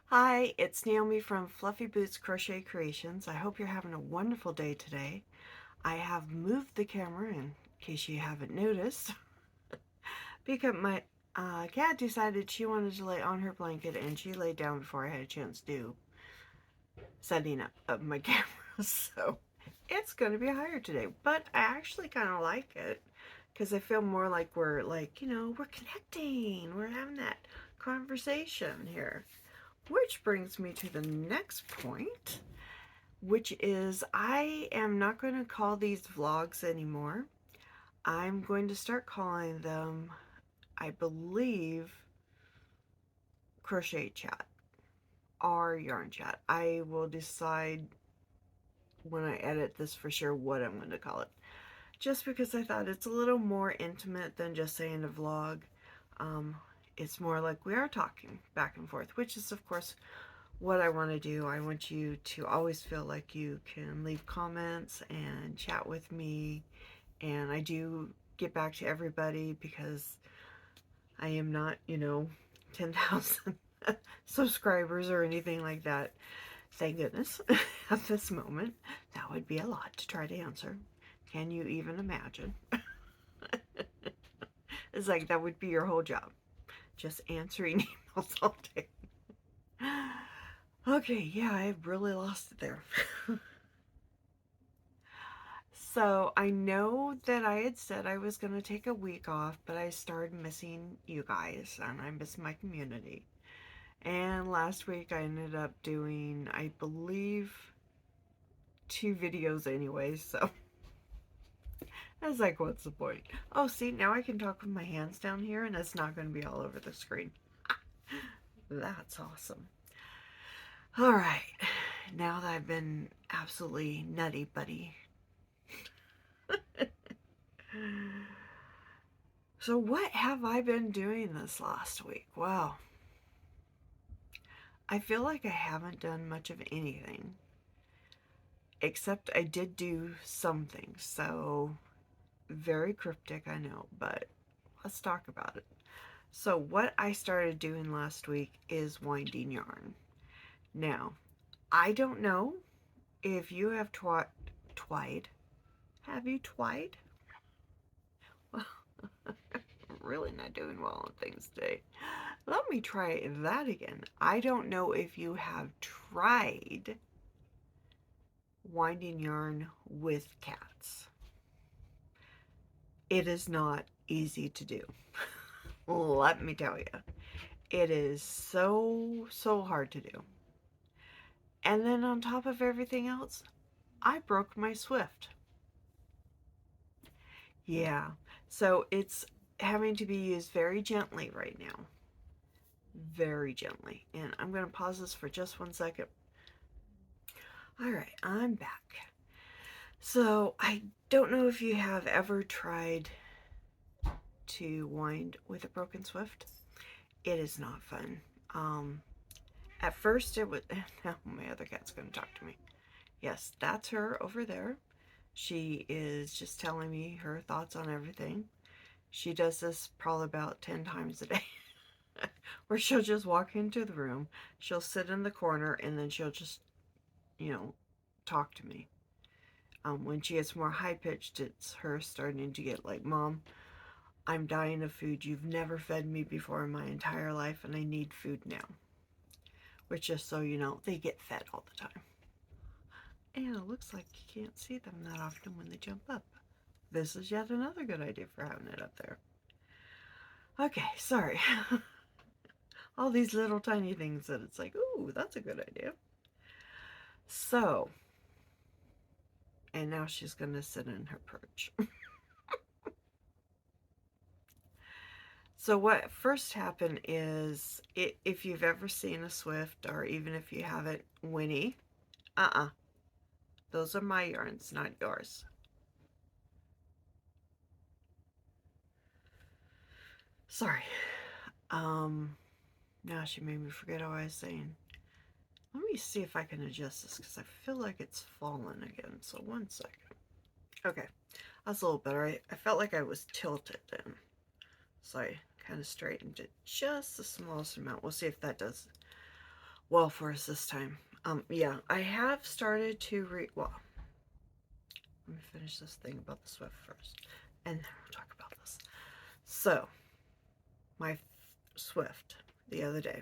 Hi, it's Naomi from Fluffy Boots Crochet Creations. I hope you're having a wonderful day today. I have moved the camera in case you haven't noticed because my cat decided she wanted to lay on her blanket and she laid down before I had a chance to do setting up of my camera. So it's going to be higher today, but I actually kind of like it because I feel more like we're connecting. We're having that conversation here. Which brings me to the next point, which is I am not going to call these vlogs anymore. I'm going to start calling them, I believe, crochet chat or yarn chat. I will decide when I edit this for sure what I'm going to call it. Just because I thought it's a little more intimate than just saying a vlog. Um, it's more like we are talking back and forth, which is, of course, what I want to do. I want you to always feel like you can leave comments and chat with me. And I do get back to everybody because I am not, 10,000 subscribers or anything like that. Thank goodness at this moment. That would be a lot to try to answer. Can you even imagine? It's like that would be your whole job. Just answering emails all day. Okay, yeah, I really lost it there. So I know that I had said I was going to take a week off, but I started missing you guys and I miss my community. And last week I ended up doing, I believe, 2 videos anyway, so I was like, what's the point? Oh, see, now I can talk with my hands down here and it's not going to be all over the screen. That's awesome. All right, now that I've been absolutely nutty buddy. So what have I been doing this last week? Well, I feel like I haven't done much of anything, except I did do something. So very cryptic, I know, but let's talk about it. So what I started doing last week is winding yarn. Now, I don't know if you have twied. Have you twied? Well, I'm really not doing well on things today. Let me try that again. I don't know if you have tried winding yarn with cats. It is not easy to do. Let me tell you. It is so hard to do. And then on top of everything else, I broke my Swift. Yeah, so it's having to be used very gently right now. Very gently. And I'm going to pause this for just 1 second. All right, I'm back. So I don't know if you have ever tried to wind with a broken Swift. It is not fun. At first it was, now my other cat's going to talk to me. Yes, that's her over there. She is just telling me her thoughts on everything. She does this probably about 10 times a day. Where she'll just walk into the room, she'll sit in the corner, and then she'll just, talk to me. When she gets more high pitched, it's her starting to get like, Mom, I'm dying of food. You've never fed me before in my entire life, and I need food now. Which, just so you know, they get fed all the time. And it looks like you can't see them that often when they jump up. This is yet another good idea for having it up there. Okay, sorry. All these little tiny things that it's like, ooh, that's a good idea. So, and now she's going to sit in her perch. So what first happened is, if you've ever seen a Swift, or even if you haven't, Winnie, those are my yarns, not yours. Sorry. Now she made me forget what I was saying. Let me see if I can adjust this because I feel like it's fallen again. So 1 second. Okay, that's a little better. I felt like I was tilted then. So I kind of straightened it just the smallest amount. We'll see if that does well for us this time. Yeah, I have started to well, let me finish this thing about the Swift first, and then we'll talk about this. So, my Swift the other day,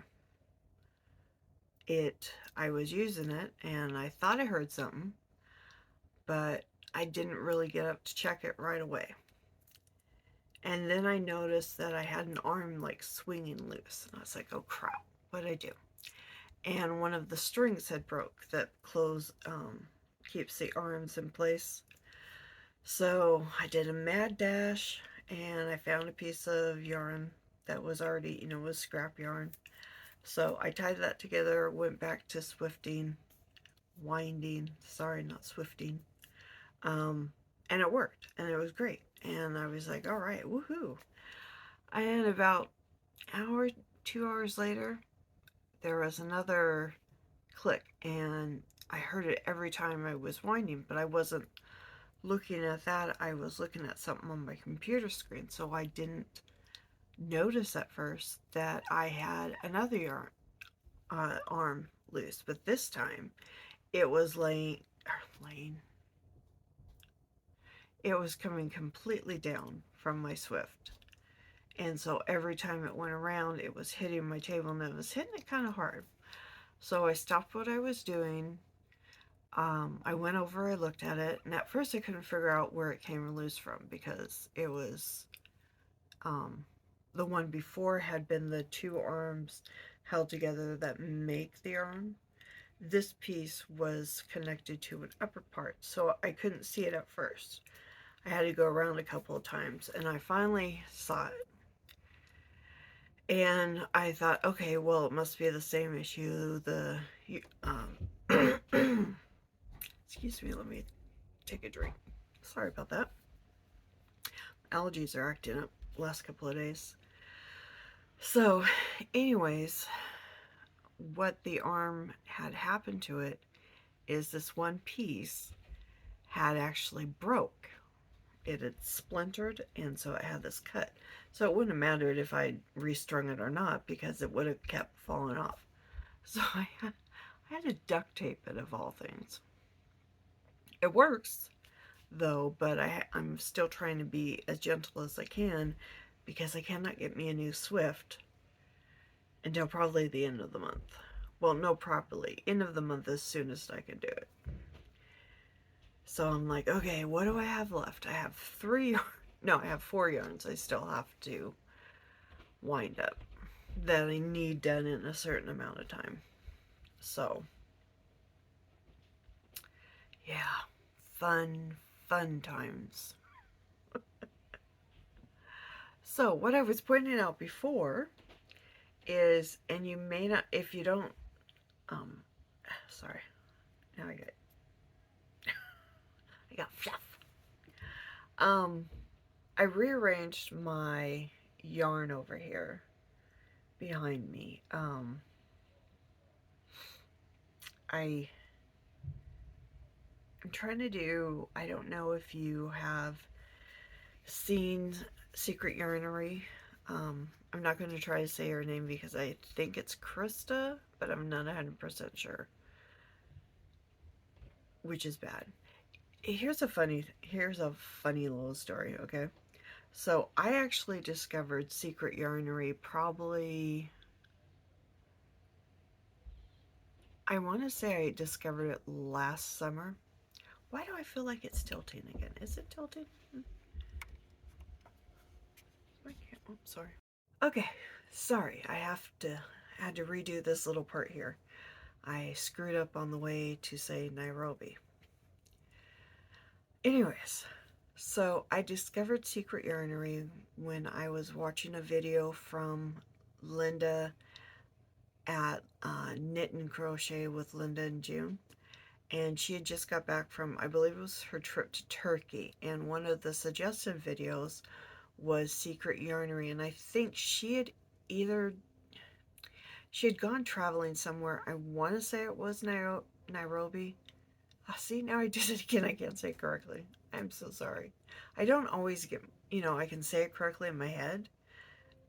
I was using it, and I thought I heard something, but I didn't really get up to check it right away. And then I noticed that I had an arm like swinging loose, and I was like, oh crap, what'd I do? And one of the strings had broke that keeps the arms in place. So I did a mad dash, and I found a piece of yarn that was already, was scrap yarn. So I tied that together, went back to swifting, winding, sorry, not swifting. And it worked, and it was great. And I was like, all right, woohoo. And about an hour, 2 hours later, there was another click, and I heard it every time I was winding, but I wasn't looking at that. I was looking at something on my computer screen, so I didn't notice at first that I had another arm loose. But this time, it was it was coming completely down from my Swift. And so every time it went around, it was hitting my table, and it was hitting it kind of hard. So I stopped what I was doing. I went over, I looked at it, and at first I couldn't figure out where it came loose from, because it was, the one before had been the two arms held together that make the arm. This piece was connected to an upper part, so I couldn't see it at first. I had to go around a couple of times, and I finally saw it. And I thought, okay, well, it must be the same issue. Excuse me, let me take a drink. Sorry about that. Allergies are acting up the last couple of days. So, anyways, what the arm had happened to it is this one piece had actually broke. It had splintered, and so it had this cut. So it wouldn't have mattered if I restrung it or not, because it would have kept falling off. So I had to duct tape it, of all things. It works, though, but I'm still trying to be as gentle as I can, because I cannot get me a new Swift until probably the end of the month. Well, no, probably end of the month as soon as I can do it. So I'm like, okay, what do I have left? I have I have 4 yarns I still have to wind up that I need done in a certain amount of time. So, yeah, fun times. So, what I was pointing out before is, and you may not, if you don't, sorry, now I got fluff. I rearranged my yarn over here behind me. I'm trying to do, I don't know if you have seen Secret Yarnery. I'm not going to try to say her name because I think it's Krista, but I'm not 100% sure, which is bad. Here's a funny little story, okay? So I actually discovered Secret Yarnery probably, I want to say I discovered it last summer. Why do I feel like it's tilting again? Is it tilting? Oh, sorry. Okay, sorry. I had to redo this little part here. I screwed up on the way to say Nairobi. Anyways, so I discovered Secret Yarnery when I was watching a video from Linda at Knit and Crochet with Linda and June. And she had just got back from, I believe it was her trip to Turkey. And one of the suggested videos was Secret Yarnery. And I think she had gone traveling somewhere. I want to say it was Nairobi. See, now I did it again. I can't say it correctly. I'm so sorry. I don't always get, I can say it correctly in my head.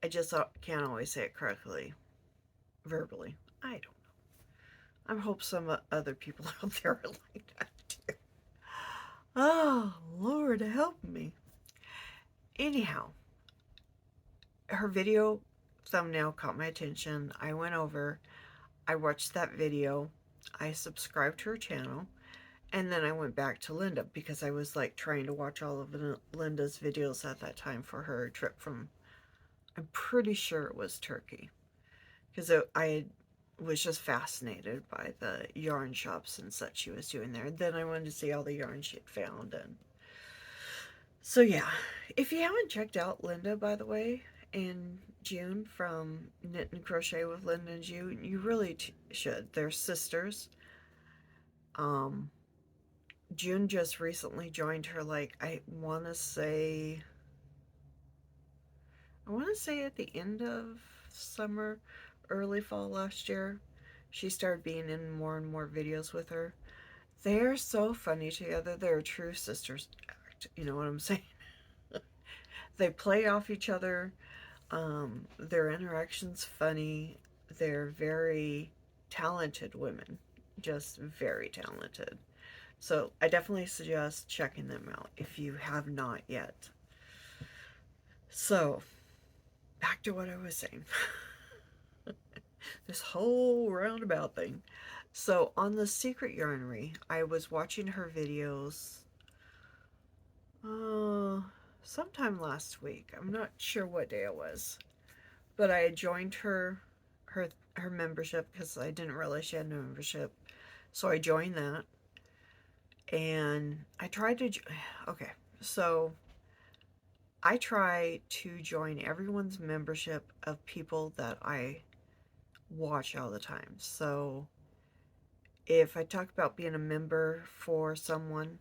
I just can't always say it correctly verbally. I don't know. I hope some other people out there are like that too. Oh, Lord, help me. Anyhow, her video thumbnail caught my attention. I went over, I watched that video, I subscribed to her channel, and then I went back to Linda because I was like trying to watch all of Linda's videos at that time for her trip from, I'm pretty sure it was Turkey, because I was just fascinated by the yarn shops and such she was doing there. Then I wanted to see all the yarn she had found. And so yeah, if you haven't checked out Linda, by the way, and June from Knit and Crochet with Linda and June, you really should. They're sisters. Um, June just recently joined her, like, I want to say at the end of summer, early fall last year. She started being in more and more videos with her. They're so funny together. They're a true sisters act. You know what I'm saying? They play off each other. Their interaction's funny. They're very talented women. Just very talented. So I definitely suggest checking them out if you have not yet. So, back to what I was saying. This whole roundabout thing. So, on the Secret Yarnery, I was watching her videos sometime last week. I'm not sure what day it was. But I had joined her her membership because I didn't realize she had no membership. So I joined that. And I tried to okay. So I try to join everyone's membership of people that I watch all the time. So if I talk about being a member for someone,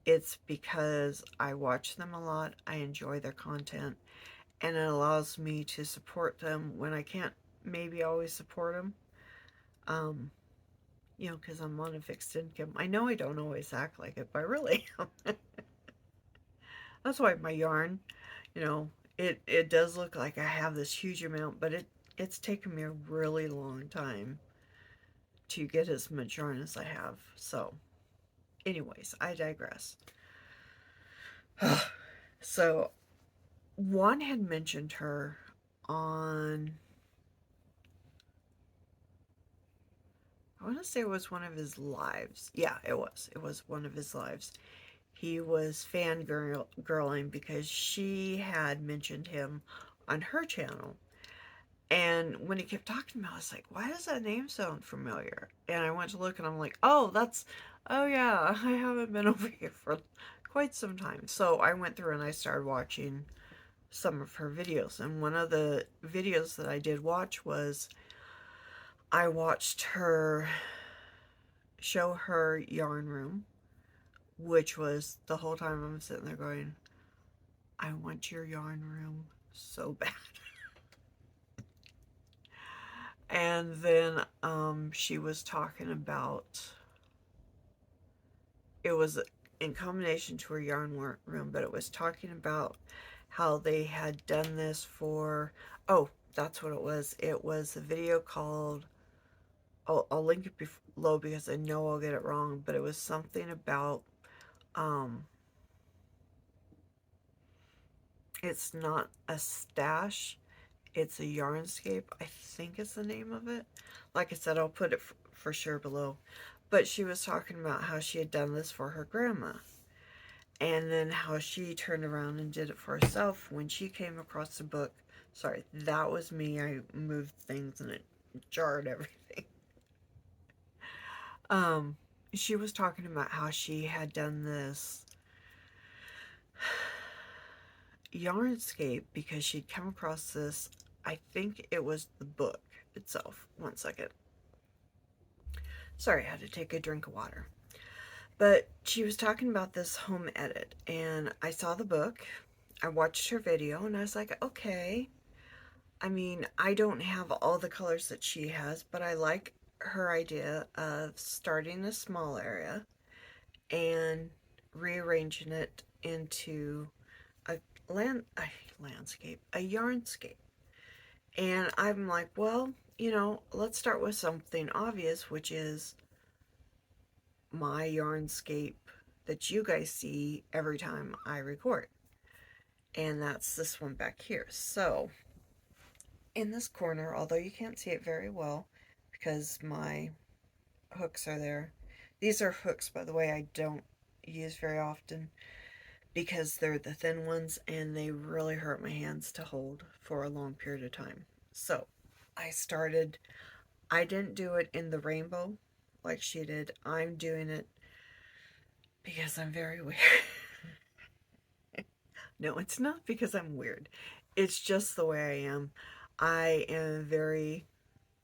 it's because I watch them a lot, I enjoy their content, and it allows me to support them when I can't maybe always support them. Um, because I'm on a fixed income. I know I don't always act like it, but I really am. That's why my yarn, you know, it does look like I have this huge amount, but it's taken me a really long time to get as much yarn as I have. So, anyways, I digress. So, Juan had mentioned her on, I want to say it was one of his lives. Yeah, it was. It was one of his lives. He was fangirling because she had mentioned him on her channel. And when he kept talking about it, I was like, why does that name sound familiar? And I went to look and I'm like, oh yeah, I haven't been over here for quite some time. So I went through and I started watching some of her videos. And one of the videos that I did watch was I watched her show her yarn room, which was the whole time I'm sitting there going, I want your yarn room so bad. And then she was talking about, it was in combination to her yarn room, but it was talking about how they had done this for, oh, that's what it was. It was a video called, I'll link it below because I know I'll get it wrong, but it was something about, it's not a stash, it's a yarnscape, I think is the name of it. Like I said, I'll put it for sure below. But she was talking about how she had done this for her grandma. And then how she turned around and did it for herself when she came across the book. Sorry, that was me. I moved things and it jarred everything. Um, she was talking about how she had done this yarnscape because she'd come across this, I think it was the book itself. One second. Sorry, I had to take a drink of water. But she was talking about this home edit, and I saw the book, I watched her video, and I was like, okay. I mean, I don't have all the colors that she has, but I like her idea of starting a small area and rearranging it into a landscape, a yarnscape. And I'm like, well, you know, let's start with something obvious, which is my yarnscape that you guys see every time I record. And that's this one back here. So, in this corner, although you can't see it very well because my hooks are there. These are hooks, by the way, I don't use very often because they're the thin ones and they really hurt my hands to hold for a long period of time. So, I didn't do it in the rainbow like she did. I'm doing it because I'm very weird. No, it's not because I'm weird. It's just the way I am. I am very,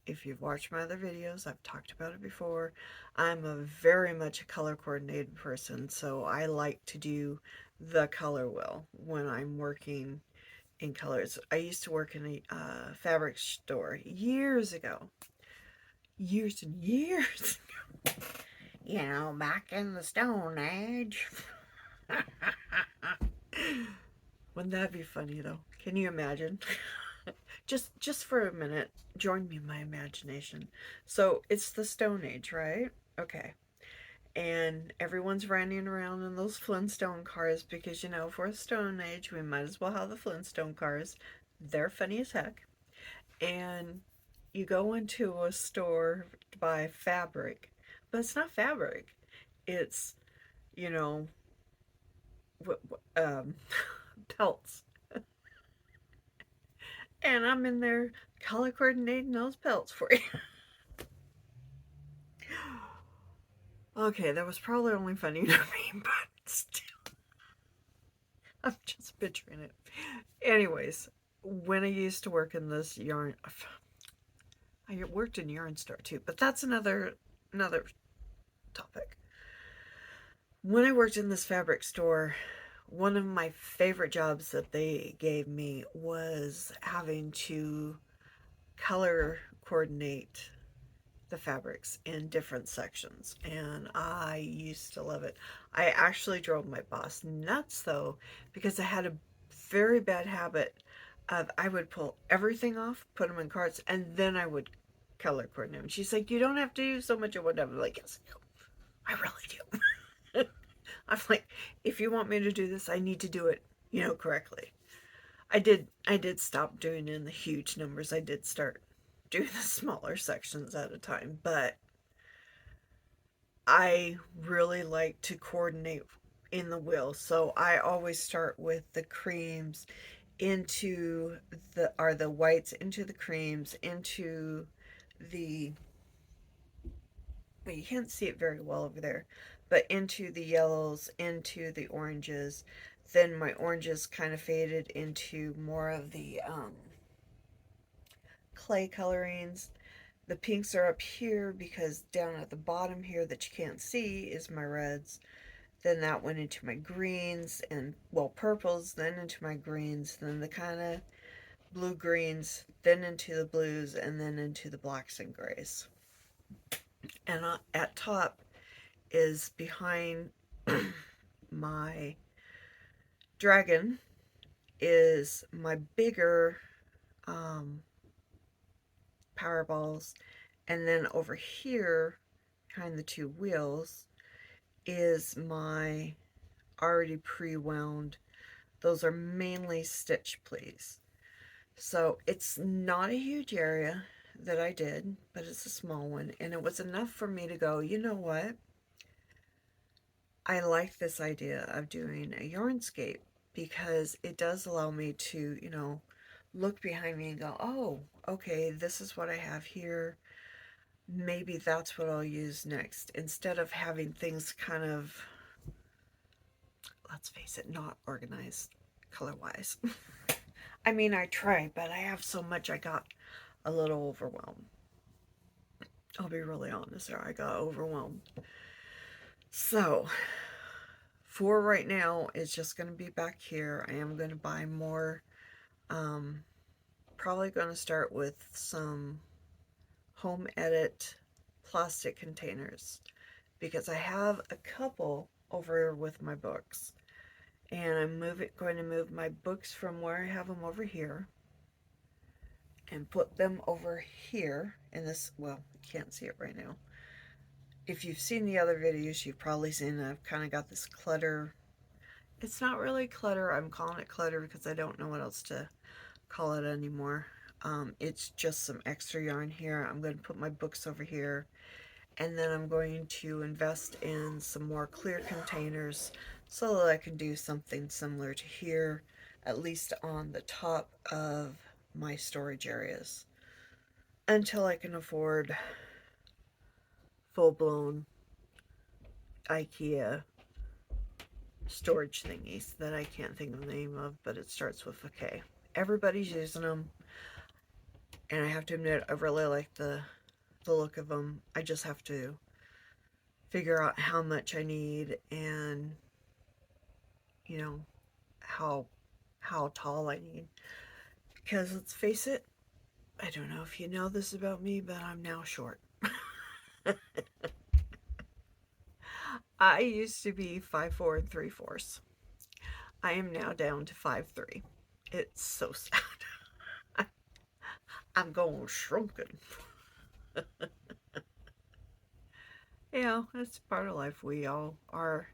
if you've watched my other videos, I've talked about it before. I'm a very much a color coordinated person, so I like to do the color wheel when I'm working in colors. I used to work in a fabric store years ago. Years and years. You know, back in the Stone Age. Wouldn't that be funny though? Can you imagine? just for a minute, join me in my imagination. So it's the Stone Age, right? Okay. And everyone's running around in those Flintstone cars because, you know, for a Stone Age, we might as well have the Flintstone cars. They're funny as heck. And you go into a store to buy fabric, but it's not fabric. It's, you know, um, pelts. And I'm in there color coordinating those pelts for you. Okay, that was probably only funny to me, but still, I'm just picturing it. Anyways, when I used to work in this yarn, I worked in yarn store too, but that's another topic. When I worked in this fabric store, one of my favorite jobs that they gave me was having to color coordinate the fabrics in different sections, and I used to love it. I actually drove my boss nuts though, because I had a very bad habit of I would pull everything off, put them in carts, and then I would color coordinate them. She's like, you don't have to do so much of whatever. I'm like, yes, I really do. I'm like, if you want me to do this, I need to do it, you know, correctly. I did stop doing it in the huge numbers. I did start doing the smaller sections at a time, but I really like to coordinate in the wheel. So I always start with the creams into the whites into the creams into the, well, you can't see it very well over there, but into the yellows, into the oranges. Then my oranges kind of faded into more of the clay colorings. The pinks are up here because down at the bottom here that you can't see is my reds. Then that went into my greens and, well, purples, then into my greens, then the kind of blue greens, then into the blues, and then into the blacks and grays. And at top is behind my dragon is my bigger power balls, and then over here behind the two wheels is my already pre-wound. Those are mainly stitch please. So it's not a huge area that I did, but it's a small one, and it was enough for me to go, you know what? I like this idea of doing a yarnscape because it does allow me to, you know, look behind me and go, oh, okay, this is what I have here. Maybe that's what I'll use next, instead of having things kind of, let's face it, not organized color-wise. I mean, I try, but I have so much I got a little overwhelmed. I'll be really honest there, I got overwhelmed. So, for right now, it's just going to be back here. I am going to buy more. Probably going to start with some home edit plastic containers because I have a couple over with my books, and I'm going to move my books from where I have them over here, and put them over here in this. Well, you can't see it right now. If you've seen the other videos, you've probably seen that I've kind of got this clutter. It's not really clutter. I'm calling it clutter because I don't know what else to call it anymore. It's just some extra yarn here. I'm going to put my books over here, and then I'm going to invest in some more clear containers so that I can do something similar to here, at least on the top of my storage areas, until I can afford full-blown IKEA storage thingies that I can't think of the name of, but it starts with a K. Everybody's using them, and I have to admit, I really like the look of them. I just have to figure out how much I need and, you know, how tall I need. Because let's face it, I don't know if you know this about me, but I'm now short. I used to be 5'4" and 3/4. I am now down to 5'3". It's so sad. I'm going shrunken. Yeah, that's part of life. We all are.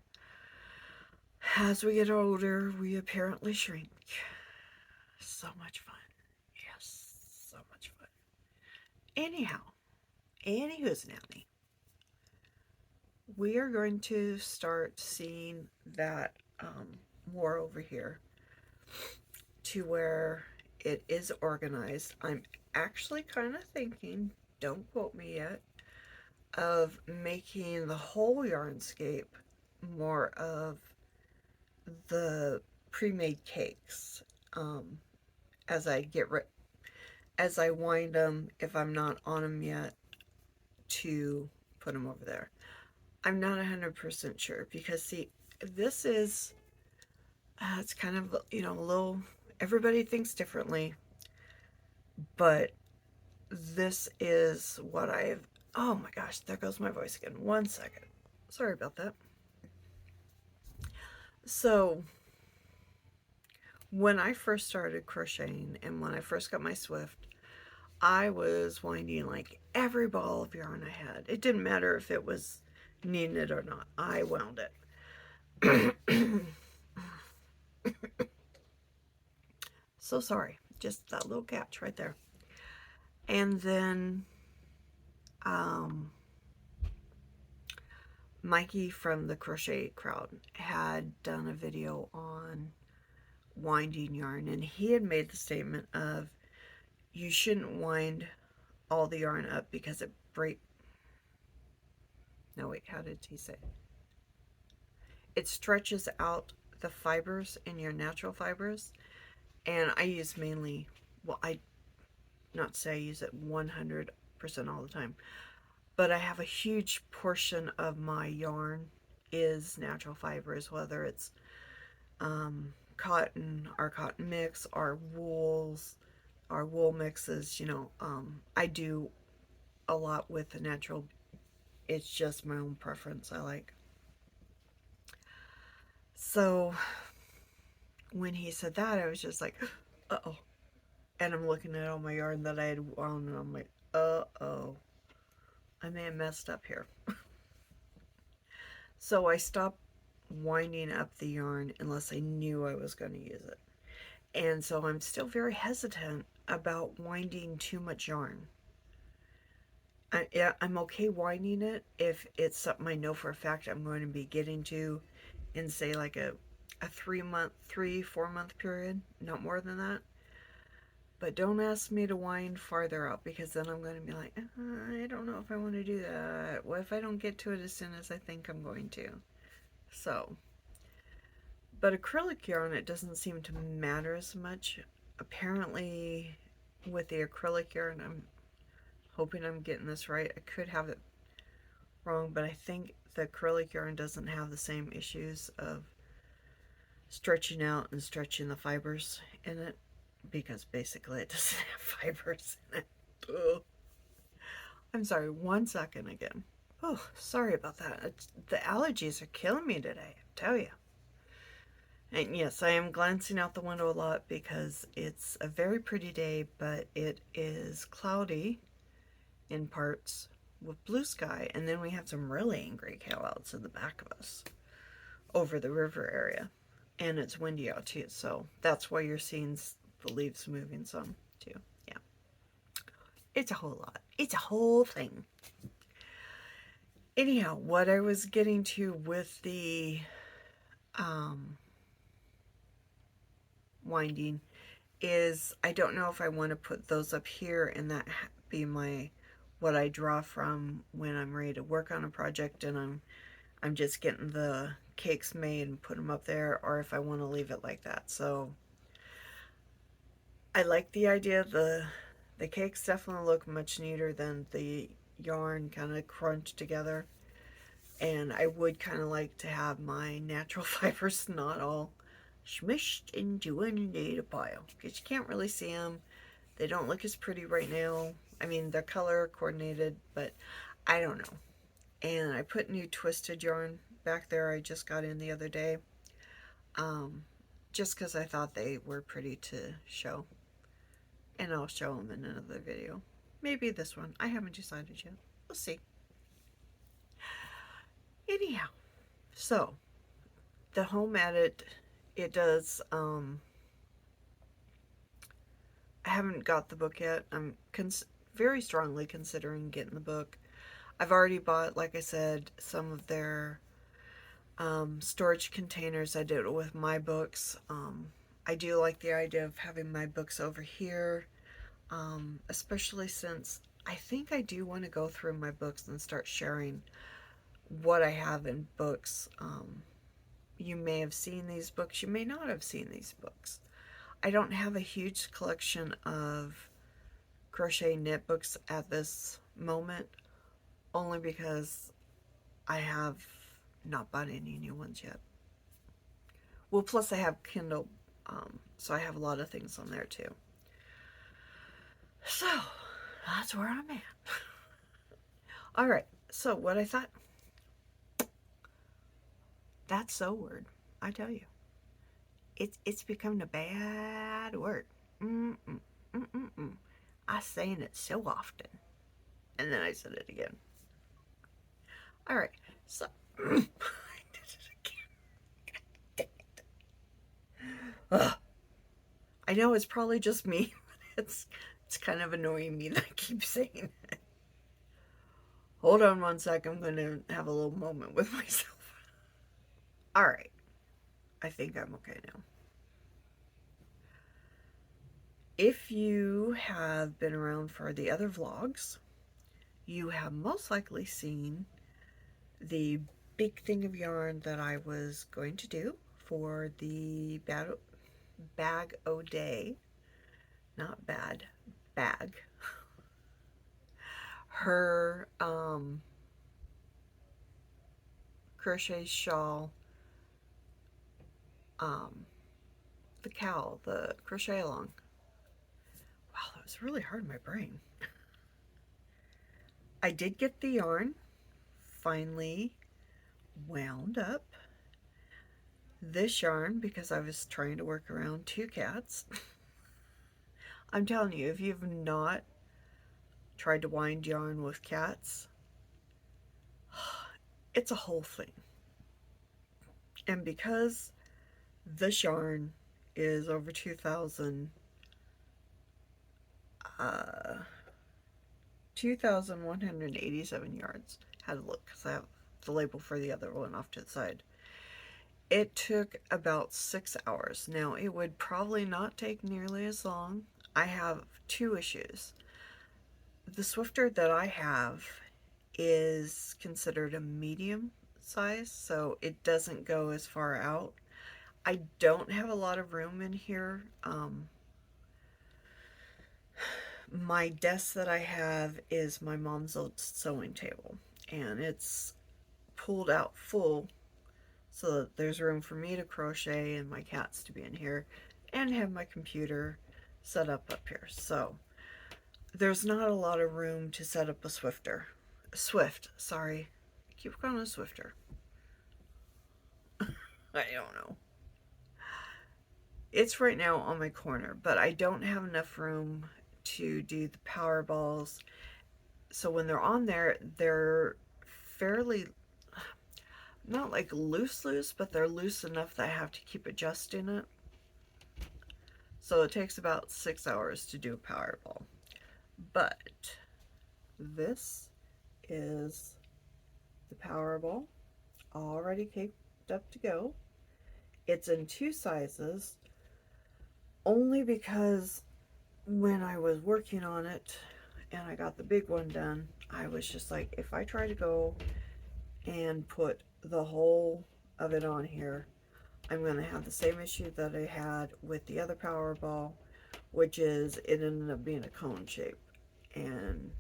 As we get older, we apparently shrink. So much fun. Yes, so much fun. Anyhow, anywho's Nanny, we are going to start seeing that more over here to where it is organized. I'm actually kind of thinking, don't quote me yet, of making the whole yarnscape more of the pre-made cakes. As I as I wind them, if I'm not on them yet, to put them over there. I'm not 100% sure because see, this is it's kind of, you know, a little, everybody thinks differently, but this is what I've, oh my gosh, there goes my voice again. 1 second. Sorry about that. So when I first started crocheting and when I first got my Swift, I was winding like every ball of yarn I had. It didn't matter if it was knitted or not. I wound it. So sorry. Just that little catch right there. And then Mikey from the Crochet Crowd had done a video on winding yarn, and he had made the statement of you shouldn't wind all the yarn up because it no wait, how did he say it stretches out the fibers in your natural fibers. And I use mainly, well, I not say I use it 100% all the time, but I have a huge portion of my yarn is natural fibers, whether it's cotton, our cotton mix, our wools, our wool mixes, you know. I do a lot with the natural. It's just my own preference I like. So when he said that, I was just like, uh-oh. And I'm looking at all my yarn that I had wound, and I'm like, uh-oh, I may have messed up here. So I stopped winding up the yarn unless I knew I was going to use it. And so I'm still very hesitant about winding too much yarn. I'm okay winding it if it's something I know for a fact I'm going to be getting to in, say, like a 4 month period, not more than that. But don't ask me to wind farther out because then I'm going to be like, I don't know if I want to do that. What if I don't get to it as soon as I think I'm going to? So, but acrylic yarn, it doesn't seem to matter as much. Apparently, with the acrylic yarn, I'm hoping I'm getting this right. I could have it wrong, but I think the acrylic yarn doesn't have the same issues of stretching out and stretching the fibers in it, because basically it doesn't have fibers in it. Ugh. I'm sorry, 1 second again. Oh, sorry about that. The allergies are killing me today, I tell you. And yes, I am glancing out the window a lot because it's a very pretty day, but it is cloudy in parts with blue sky, and then we have some really angry clouds in the back of us over the river area. And it's windy out too, so that's why you're seeing the leaves moving some too. Yeah. It's a whole lot. It's a whole thing. Anyhow, what I was getting to with the um, winding is I don't know if I want to put those up here and that be my what I draw from when I'm ready to work on a project and I'm just getting the cakes made and put them up there, or if I want to leave it like that. So I like the idea. The cakes definitely look much neater than the yarn kind of crunched together. And I would kind of like to have my natural fibers not all smushed into one data pile, because you can't really see them. They don't look as pretty right now. I mean, they're color coordinated, but I don't know. And I put new twisted yarn back there I just got in the other day, um, just because I thought they were pretty to show. And I'll show them in another video. Maybe this one. I haven't decided yet. We'll see. Anyhow, so the home edit, it does, I haven't got the book yet. I'm very strongly considering getting the book. I've already bought, like I said, some of their storage containers. I did it with my books. I do like the idea of having my books over here, especially since I think I do want to go through my books and start sharing what I have in books. You may have seen these books, you may not have seen these books. I don't have a huge collection of crochet knit books at this moment, only because I have not bought any new ones yet. Well, plus I have Kindle, so I have a lot of things on there too. So that's where I'm at. All right, so what I thought, that so word, I tell you, it's becoming a bad word. Mm-mm, mm-mm-mm. I saying it so often, and then I said it again. All right, so I did it again. Ugh. I know it's probably just me, but it's kind of annoying me that I keep saying it. Hold on one sec. I'm going to have a little moment with myself. All right. I think I'm okay now. If you have been around for the other vlogs, you have most likely seen the big thing of yarn that I was going to do for the bag o' day. Not bad, bag. Her crochet shawl, the cowl, the crochet along. Wow, that was really hard in my brain. I did get the yarn finally wound up. This yarn, because I was trying to work around two cats. I'm telling you, if you've not tried to wind yarn with cats, it's a whole thing. And because this yarn is over 2,187 yards. Had to look because I have the label for the other one off to the side. It took about 6 hours. Now, it would probably not take nearly as long. I have two issues. The Swifter that I have is considered a medium size, so it doesn't go as far out. I don't have a lot of room in here. My desk that I have is my mom's old sewing table, and it's pulled out full so that there's room for me to crochet and my cats to be in here and have my computer set up here. So there's not a lot of room to set up a Swift, sorry. I keep calling it a Swifter. I don't know. it's right now on my corner, but I don't have enough room to do the power balls. So when they're on there, they're fairly, not like loose, but they're loose enough that I have to keep adjusting it. So it takes about 6 hours to do a power ball. But this is the power ball, already caped up to go. It's in two sizes, only because when I was working on it and I got the big one done, I was just like, if I try to go and put the whole of it on here, I'm going to have the same issue that I had with the other Powerball, which is it ended up being a cone shape, and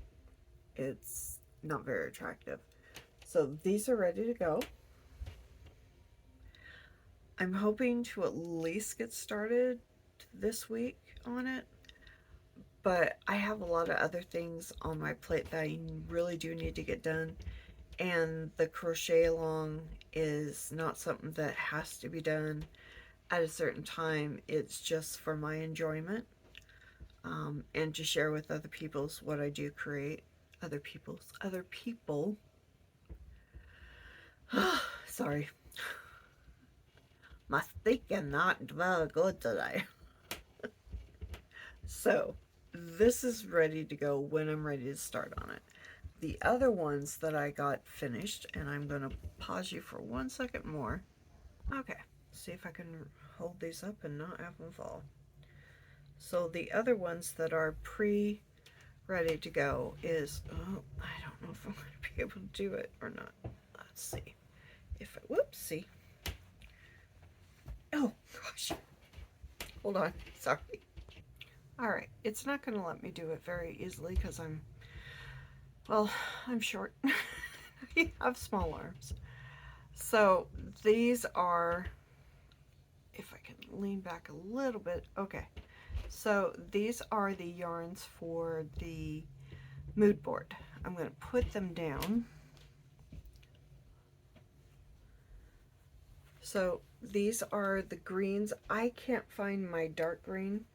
it's not very attractive. So these are ready to go. I'm hoping to at least get started this week on it, but I have a lot of other things on my plate that I really do need to get done, and the crochet along is not something that has to be done at a certain time. It's just for my enjoyment, and to share with other people's what I do create. Other people. Sorry, my thinking not very good today. So this is ready to go when I'm ready to start on it. The other ones that I got finished, and I'm going to pause you for 1 second more. Okay, see if I can hold these up and not have them fall. So the other ones that are ready to go is, oh, I don't know if I'm going to be able to do it or not. Let's see. If I, whoopsie. Oh, gosh. Hold on. Sorry. All right. It's not going to let me do it very easily because I'm short. I have small arms. So these are, if I can lean back a little bit. Okay. So these are the yarns for the mood board. I'm going to put them down. So these are the greens. I can't find my dark green.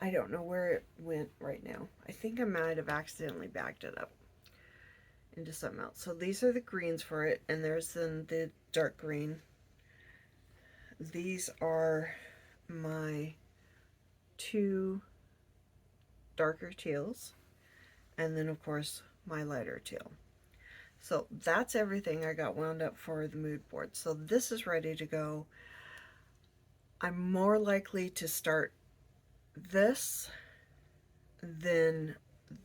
I don't know where it went right now. I think I might have accidentally backed it up into something else. So these are the greens for it, and there's then the dark green. These are my two darker teals, and then of course my lighter teal. So that's everything I got wound up for the mood board. So this is ready to go. I'm more likely to start this than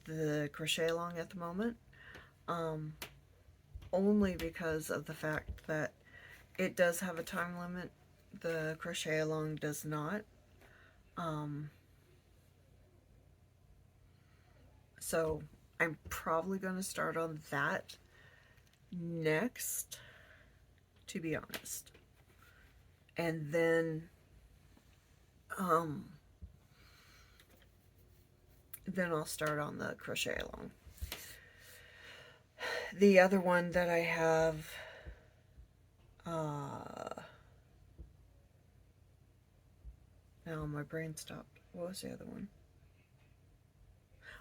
the crochet along at the moment, only because of the fact that it does have a time limit. The crochet along does not. So I'm probably going to start on that next, to be honest. And then I'll start on the crochet along. The other one that I have, now my brain stopped. What was the other one?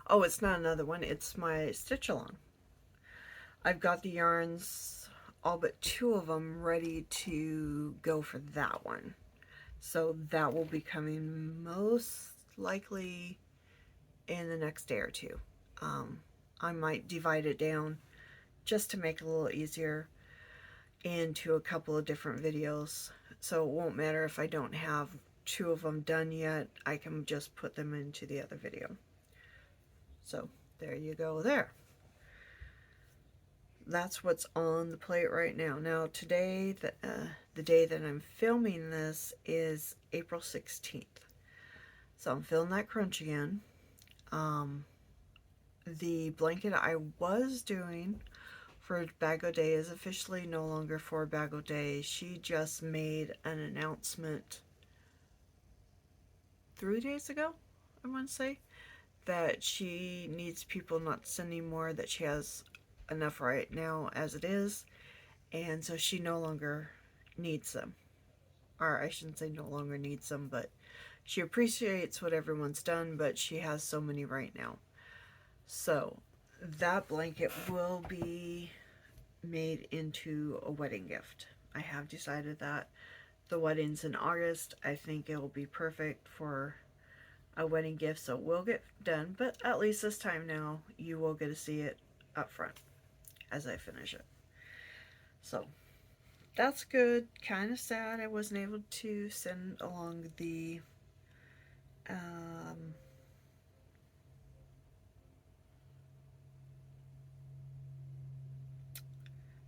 Oh, it's not another one. It's my stitch along. I've got the yarns, all but two of them, ready to go for that one. So that will be coming most likely in the next day or two. I might divide it down just to make it a little easier into a couple of different videos. So it won't matter if I don't have two of them done yet. I can just put them into the other video. So there you go there. That's what's on the plate right now. Now today, the day that I'm filming this is April 16th. So I'm feeling that crunch again. The blanket I was doing for Bago Day is officially no longer for Bago Day. She just made an announcement 3 days ago, I want to say, that she needs people not sending more, that she has enough right now as it is, and so she no longer needs them. or I shouldn't say no longer needs them, but she appreciates what everyone's done, but she has so many right now. So that blanket will be made into a wedding gift. I have decided that. The wedding's in August. I think it will be perfect for a wedding gift, so we'll get done, but at least this time now you will get to see it up front as I finish it. So that's good. Kind of sad I wasn't able to send along um,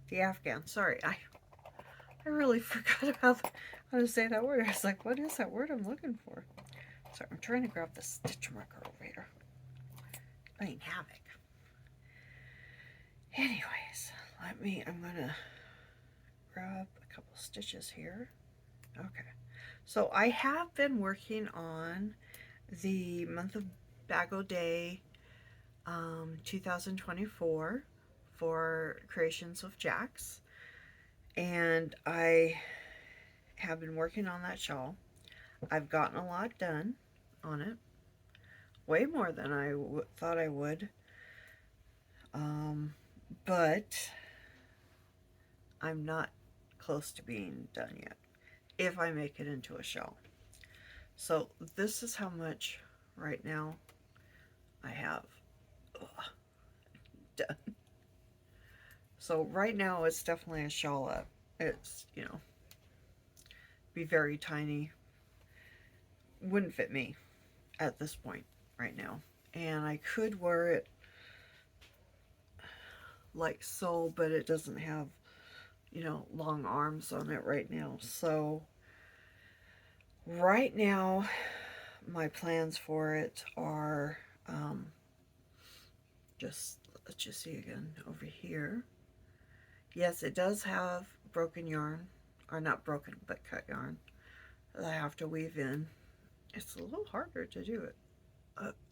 the Afghan. Sorry, I really forgot about how to say that word. I was like, what is that word I'm looking for? Sorry, I'm trying to grab the stitch marker over here. Playing havoc. Anyways, I'm gonna grab a couple stitches here. Okay. So I have been working on the month of Bago Day 2024 for Creations with Jax. And I have been working on that shawl. I've gotten a lot done on it. Way more than I thought I would. But I'm not close to being done yet, if I make it into a shawl. So this is how much right now I have done. So right now it's definitely a shawl up. It's, be very tiny. Wouldn't fit me at this point right now. And I could wear it like so, but it doesn't have, long arms on it right now. So right now my plans for it are just, let's just see again over here. Yes, it does have broken yarn, or not broken, but cut yarn that I have to weave in. It's a little harder to do it,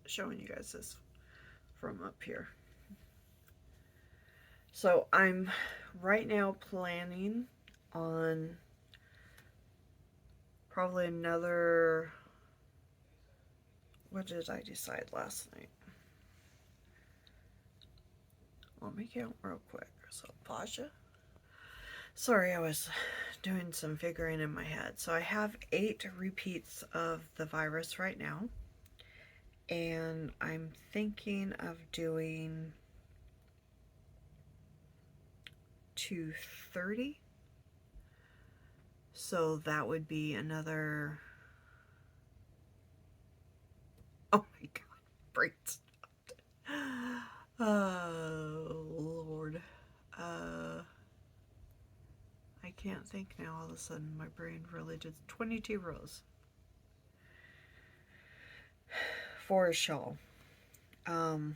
showing you guys this from up here. So I'm right now planning on probably another, what did I decide last night? Let me count real quick. So Pasha. Sorry, I was doing some figuring in my head. So I have 8 repeats of the virus right now. And I'm thinking of doing 230. So that would be another, oh my god, brain stopped. Oh Lord. I can't think now. All of a sudden my brain really did 22 rows for a shawl. And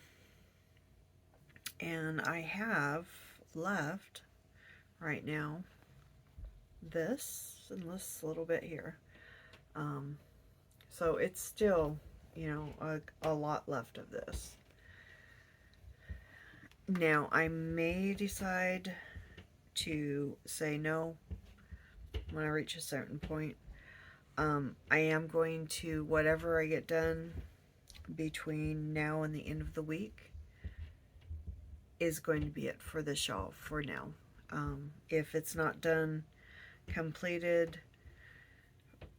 I have left right now this and this little bit here. So it's still, a lot left of this. Now I may decide to say no when I reach a certain point. I am going to, whatever I get done between now and the end of the week is going to be it for the shawl for now. If it's not done, completed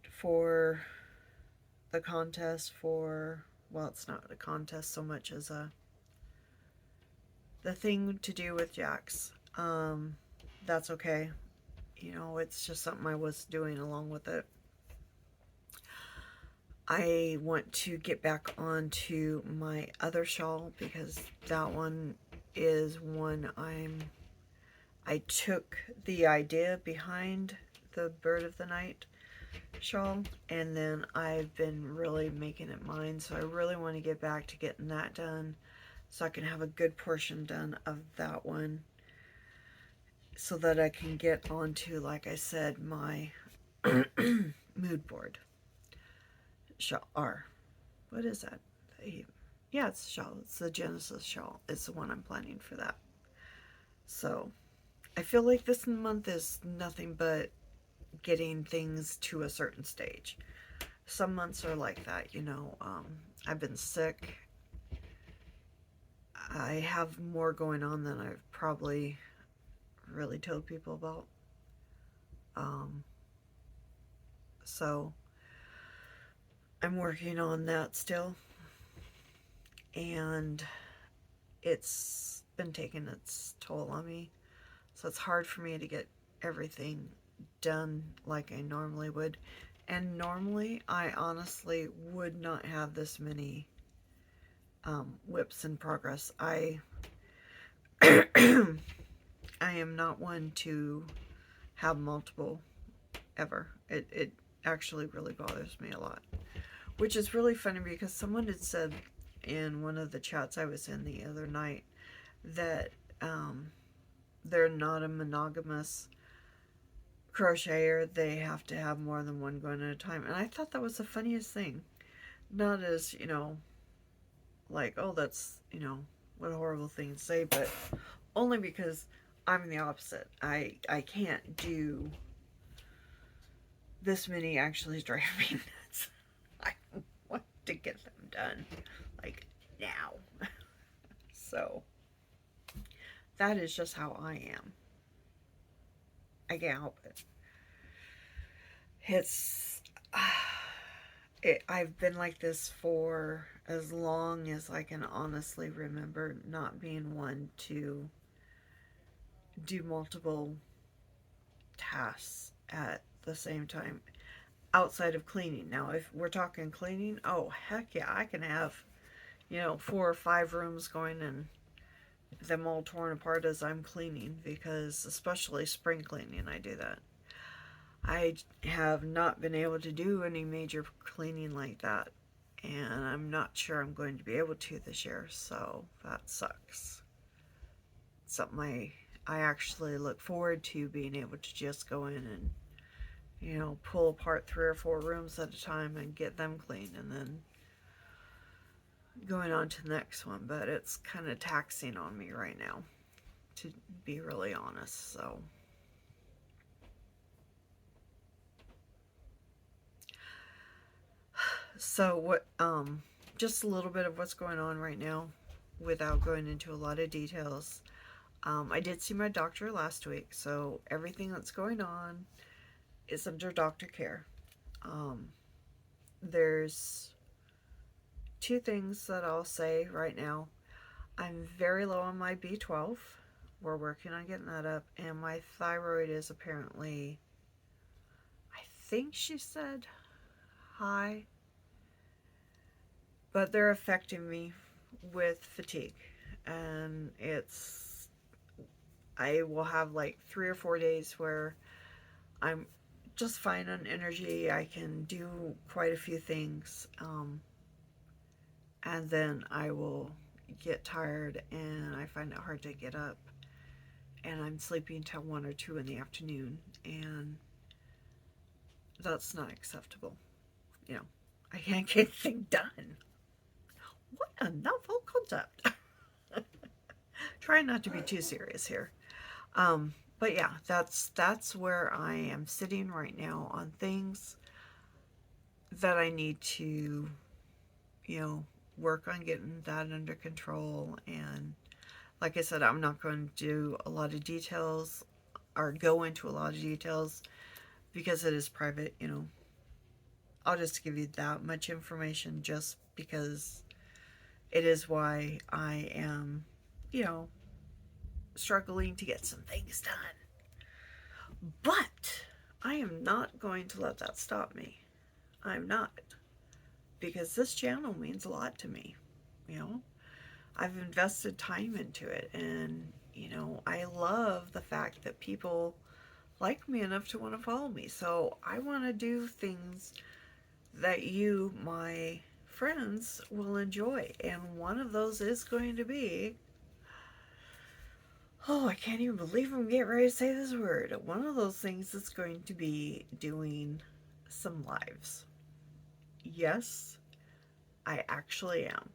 for the contest for, well, it's not a contest so much as the thing to do with Jax. That's okay. It's just something I was doing along with it. I want to get back onto my other shawl because that one is one I took the idea behind the Bird of the Night shawl, and then I've been really making it mine, so I really want to get back to getting that done so I can have a good portion done of that one so that I can get onto, like I said, my mood board shawl. Or what is that? Yeah, it's a shawl. It's the Genesis shawl. It's the one I'm planning for that. So I feel like this month is nothing but getting things to a certain stage. Some months are like that, you know. I've been sick. I have more going on than I've probably really told people about. Um, so I'm working on that still, and it's been taking its toll on me. So it's hard for me to get everything done like I normally would. And normally, I honestly would not have this many whips in progress. I am not one to have multiple ever. It actually really bothers me a lot. Which is really funny because someone had said in one of the chats I was in the other night that they're not a monogamous crocheter. They have to have more than one going at a time. And I thought that was the funniest thing. Not as, you know, like, oh, that's, you know, what a horrible thing to say, but only because I'm the opposite. I can't do this many actually drive me nuts. I want to get them done, like, now. So, that is just how I am. I can't help it. It's. I've been like this for as long as I can honestly remember, not being one to do multiple tasks at the same time outside of cleaning. Now, if we're talking cleaning, oh, heck yeah, I can have, you know, 4 or 5 rooms going and them all torn apart as I'm cleaning, because especially spring cleaning, I do that. I have not been able to do any major cleaning like that, and I'm not sure I'm going to be able to this year, so that sucks. It's something I actually look forward to, being able to just go in and, you know, pull apart 3 or 4 rooms at a time and get them clean, and then going on to the next one. But it's kind of taxing on me right now, to be really honest. So what just a little bit of what's going on right now without going into a lot of details. I did see my doctor last week, so everything that's going on is under doctor care. Um, there's 2 things that I'll say right now. I'm very low on my B12. We're working on getting that up, and my thyroid is apparently, I think she said, high, but they're affecting me with fatigue, and I will have like 3 or 4 days where I'm just fine on energy. I can do quite a few things, and then I will get tired and I find it hard to get up, and I'm sleeping till 1 or 2 in the afternoon, and that's not acceptable. You know, I can't get anything done. What a novel concept. Try not to be too serious here. But yeah, that's where I am sitting right now on things that I need to, you know, work on getting that under control. And like I said, I'm not going to do a lot of details or go into a lot of details because it is private, you know. I'll just give you that much information just because it is why I am, you know, struggling to get some things done. But I am not going to let that stop me. I'm not. Because this channel means a lot to me. You know, I've invested time into it, and, you know, I love the fact that people like me enough to want to follow me. So I want to do things that you, my friends, will enjoy. And one of those is going to be, oh, I can't even believe I'm getting ready to say this word. One of those things is going to be doing some lives. Yes, I actually am.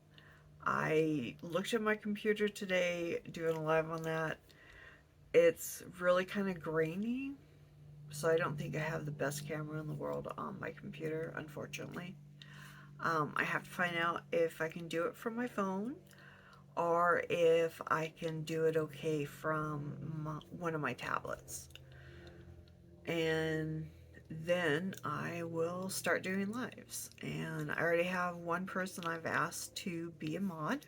I looked at my computer today doing a live on that. It's really kind of grainy, so I don't think I have the best camera in the world on my computer, unfortunately. I have to find out if I can do it from my phone or if I can do it okay from one of my tablets. And then I will start doing lives. And I already have one person I've asked to be a mod,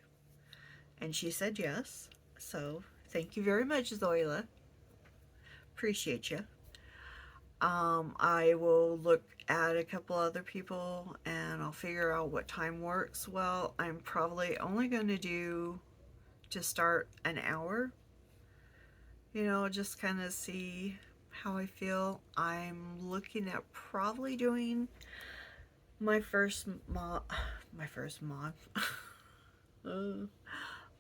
and she said yes. So thank you very much, Zoila. Appreciate you. I will look at a couple other people and I'll figure out what time works well. I'm probably only going to do to start an hour, just kind of see how I feel. I'm looking at probably doing my first mod, my first mod,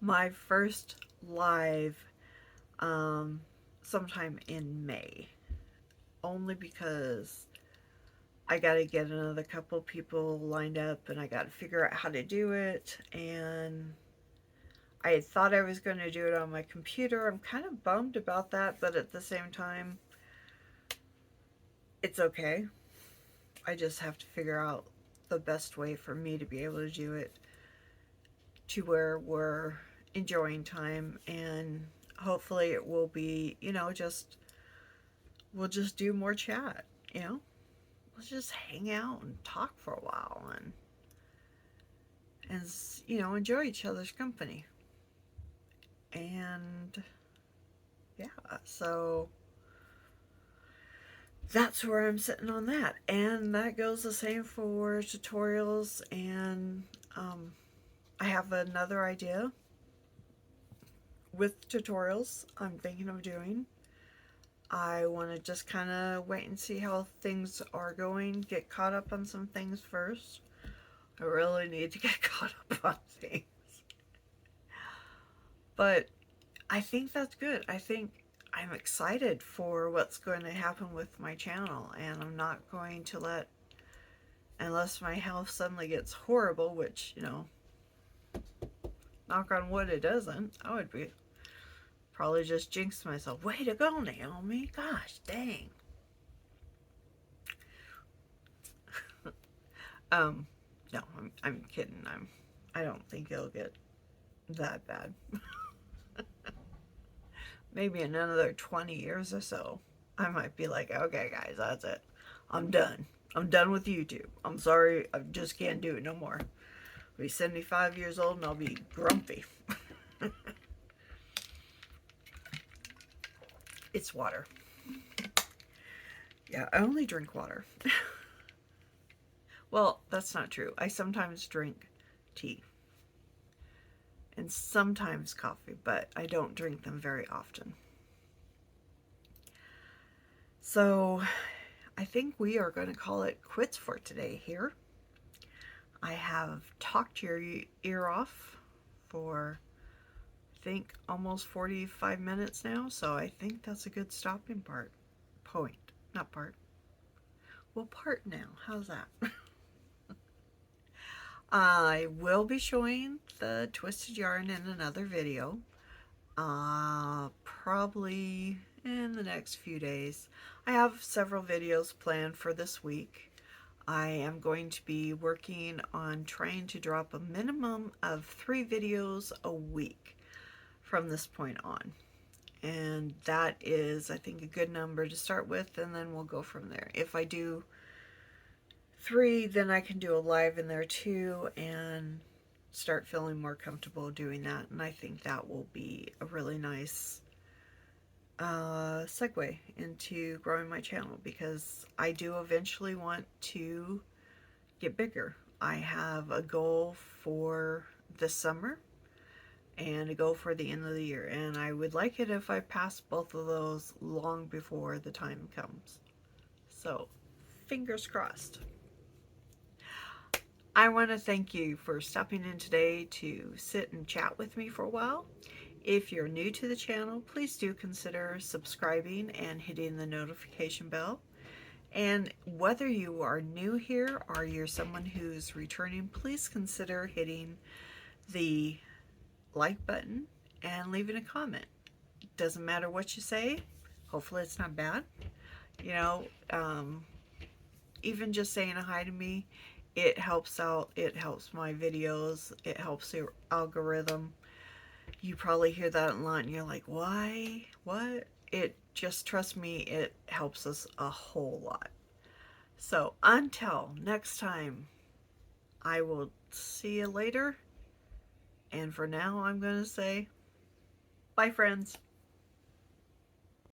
my first live sometime in May, only because I got to get another couple people lined up and I got to figure out how to do it. And I thought I was going to do it on my computer. I'm kind of bummed about that, but at the same time, it's okay. I just have to figure out the best way for me to be able to do it to where we're enjoying time, and hopefully it will be, we'll just do more chat, let's just hang out and talk for a while and enjoy each other's company. And yeah, so that's where I'm sitting on that. And that goes the same for tutorials. And I have another idea with tutorials I'm thinking of doing. I want to just kind of wait and see how things are going, get caught up on some things first. I really need to get caught up on things. But I think that's good. I think I'm excited for what's going to happen with my channel, and I'm not going to let, unless my health suddenly gets horrible, which, knock on wood it doesn't, I would be probably just jinx myself. Way to go, Naomi. Gosh, dang. No, I'm kidding. I don't think it'll get that bad. Maybe in another 20 years or so, I might be like, okay, guys, that's it. I'm done. I'm done with YouTube. I'm sorry. I just can't do it no more. I'll be 75 years old and I'll be grumpy. It's water. Yeah, I only drink water. Well, that's not true. I sometimes drink tea and sometimes coffee, but I don't drink them very often. So I think we are going to call it quits for today here. I have talked your ear off for, I think, almost 45 minutes now, so I think that's a good stopping point. Not part. Well, part now. How's that? I will be showing the twisted yarn in another video, probably in the next few days. I have several videos planned for this week. I am going to be working on trying to drop a minimum of 3 videos a week from this point on. And that is, I think, a good number to start with, and then we'll go from there. If I do 3, then I can do a live in there too and start feeling more comfortable doing that. And I think that will be a really nice segue into growing my channel, because I do eventually want to get bigger. I have a goal for this summer and a goal for the end of the year, and I would like it if I pass both of those long before the time comes. So fingers crossed. I want to thank you for stopping in today to sit and chat with me for a while. If you're new to the channel, please do consider subscribing and hitting the notification bell. And whether you are new here or you're someone who's returning, please consider hitting the like button and leaving a comment. Doesn't matter what you say. Hopefully it's not bad. You know, even just saying hi to me, it helps out. It helps my videos. It helps the algorithm. You probably hear that a lot and you're like, why? What? It just, trust me, it helps us a whole lot. So until next time, I will see you later. And for now, I'm going to say bye, friends.